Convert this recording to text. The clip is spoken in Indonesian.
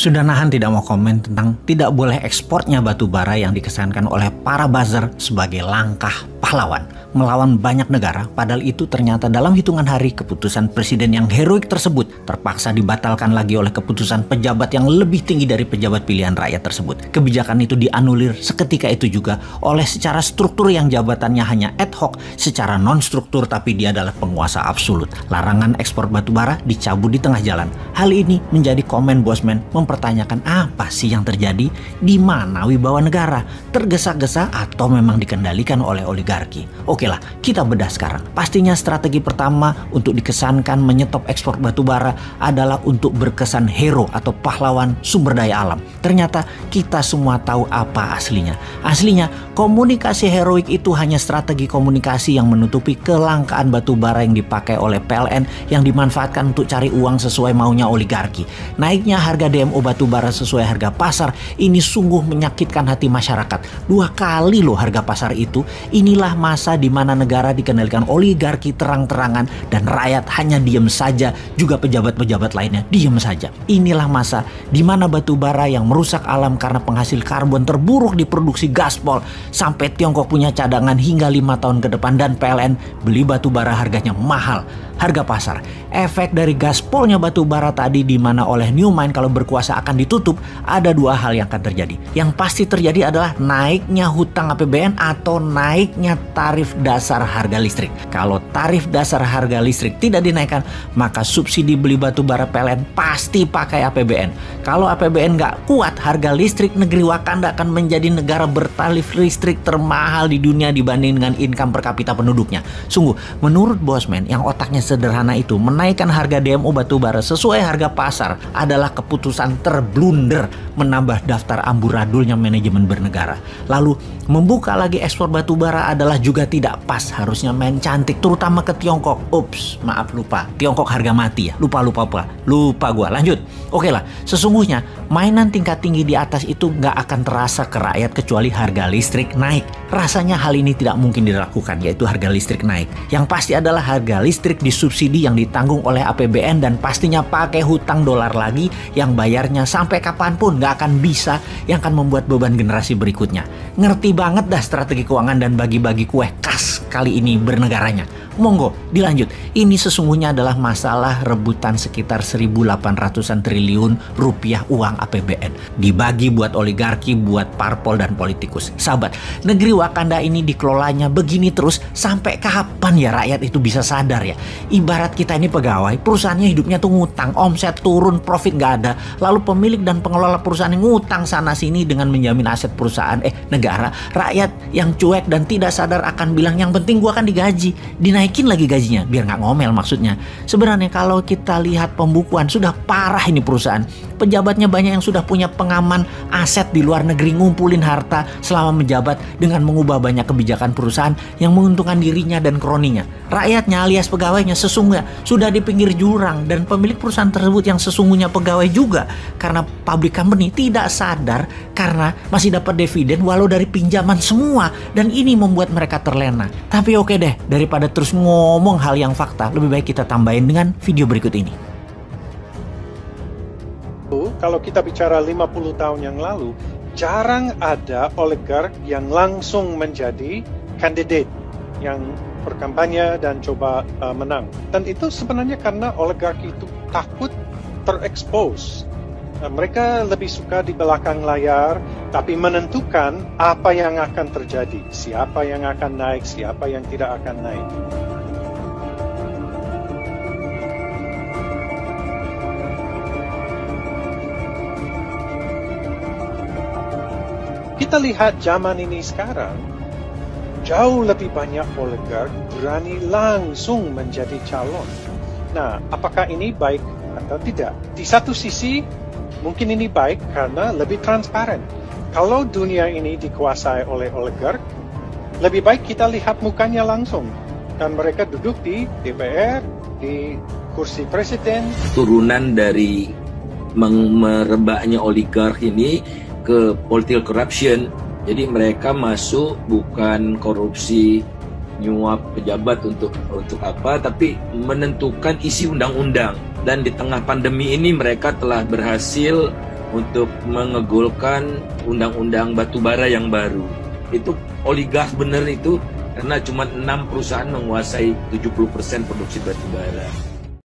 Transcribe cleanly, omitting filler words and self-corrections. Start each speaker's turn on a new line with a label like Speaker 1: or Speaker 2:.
Speaker 1: Sudah nahan tidak mau komen tentang tidak boleh ekspornya batu bara yang dikesankan oleh para buzzer sebagai langkah pahlawan melawan banyak negara, padahal itu ternyata dalam hitungan hari keputusan presiden yang heroik tersebut terpaksa dibatalkan lagi oleh keputusan pejabat yang lebih tinggi dari pejabat pilihan rakyat tersebut. Kebijakan itu dianulir seketika itu juga oleh secara struktur yang jabatannya hanya ad hoc, secara non-struktur tapi dia adalah penguasa absolut. Larangan ekspor batu bara dicabut di tengah jalan. Hal ini menjadi komen Bosman mempertanyakan apa sih yang terjadi, di mana wibawa negara, tergesa-gesa atau memang dikendalikan oleh oligarki. Oke lah, kita bedah sekarang. Pastinya strategi pertama untuk dikesankan menyetop ekspor batu bara adalah untuk berkesan hero atau pahlawan sumber daya alam. Ternyata kita semua tahu apa aslinya. Aslinya, komunikasi heroik itu hanya strategi komunikasi yang menutupi kelangkaan batu bara yang dipakai oleh PLN yang dimanfaatkan untuk cari uang sesuai maunya oligarki. Naiknya harga DMO batu bara sesuai harga pasar ini sungguh menyakitkan hati masyarakat. 2 kali loh harga pasar itu. Inilah masa di mana negara dikendalikan oligarki terang-terangan dan rakyat hanya diem saja, juga pejabat-pejabat lainnya diem saja. Inilah masa di mana batu bara yang merusak alam karena penghasil karbon terburuk diproduksi gaspol sampai Tiongkok punya cadangan hingga 5 tahun ke depan dan PLN beli batu bara harganya mahal. Harga pasar. Efek dari gaspolnya batu bara tadi di mana oleh Newmine kalau berkuasa akan ditutup, ada 2 hal yang akan terjadi. Yang pasti terjadi adalah naiknya hutang APBN atau naiknya tarif dasar harga listrik. Kalau tarif dasar harga listrik tidak dinaikkan, maka subsidi beli batu bara PLN pasti pakai APBN. Kalau APBN nggak kuat, harga listrik negeri Wakanda akan menjadi negara bertarif listrik termahal di dunia dibanding dengan income per kapita penduduknya. Sungguh, menurut Bosman yang otaknya sederhana itu, menaikkan harga DMO batu bara sesuai harga pasar adalah keputusan terblunder menambah daftar amburadulnya manajemen bernegara. Lalu membuka lagi ekspor batu bara adalah juga tidak pas, harusnya main cantik terutama ke Tiongkok. Ups, maaf lupa. Tiongkok harga mati ya. Lupa gua. Lanjut. Oke lah, sesungguhnya mainan tingkat tinggi di atas itu nggak akan terasa ke rakyat kecuali harga listrik naik. Rasanya hal ini tidak mungkin dilakukan, yaitu harga listrik naik. Yang pasti adalah harga listrik disubsidi yang ditanggung oleh APBN dan pastinya pakai hutang dolar lagi yang bayarnya sampai kapanpun nggak akan bisa, yang akan membuat beban generasi berikutnya. Ngerti banget dah strategi keuangan dan bagi-bagi kue khas kali ini bernegaranya. Monggo dilanjut. Ini sesungguhnya adalah masalah rebutan sekitar 1.800-an triliun rupiah uang APBN. Dibagi buat oligarki, buat parpol dan politikus. Sahabat, negeri Wakanda ini dikelolanya begini terus sampai kapan ya rakyat itu bisa sadar ya? Ibarat kita ini pegawai, perusahaannya hidupnya tuh ngutang, omset turun, profit nggak ada. Lalu pemilik dan pengelola perusahaan yang ngutang sana sini dengan menjamin aset perusahaan negara. Rakyat yang cuek dan tidak sadar akan bilang yang penting gua kan digaji, dinaikin lagi gajinya biar nggak ngomel maksudnya. Sebenarnya kalau kita lihat pembukuan sudah parah ini perusahaan. Pejabatnya banyak yang sudah punya pengaman aset di luar negeri, ngumpulin harta selama menjabat dengan mengubah banyak kebijakan perusahaan yang menguntungkan dirinya dan kroninya. Rakyatnya alias pegawainya sesungguhnya sudah di pinggir jurang dan pemilik perusahaan tersebut yang sesungguhnya pegawai juga karena public company tidak sadar karena masih dapat dividen walau dari pinjaman semua, dan ini membuat mereka terlena. Tapi oke deh, daripada terus ngomong hal yang fakta, lebih baik kita tambahin dengan video berikut ini.
Speaker 2: Kalau kita bicara 50 tahun yang lalu, jarang ada oligark yang langsung menjadi kandidat yang berkampanye dan coba menang. Dan itu sebenarnya karena oligark itu takut terekspos. Mereka lebih suka di belakang layar, tapi menentukan apa yang akan terjadi, siapa yang akan naik, siapa yang tidak akan naik. Kita lihat zaman ini sekarang, jauh lebih banyak oligark berani langsung menjadi calon. Nah, apakah ini baik atau tidak? Di satu sisi, mungkin ini baik karena lebih transparan. Kalau dunia ini dikuasai oleh oligark, lebih baik kita lihat mukanya langsung. Dan mereka duduk di DPR, di kursi presiden.
Speaker 3: Turunan dari merebaknya oligark ini ke political corruption. Jadi mereka masuk bukan korupsi nyuap pejabat untuk apa, tapi menentukan isi undang-undang. Dan di tengah pandemi ini mereka telah berhasil untuk mengegolkan undang-undang batubara yang baru. Itu oligark bener itu, karena cuma 6 perusahaan menguasai 70% produksi batubara.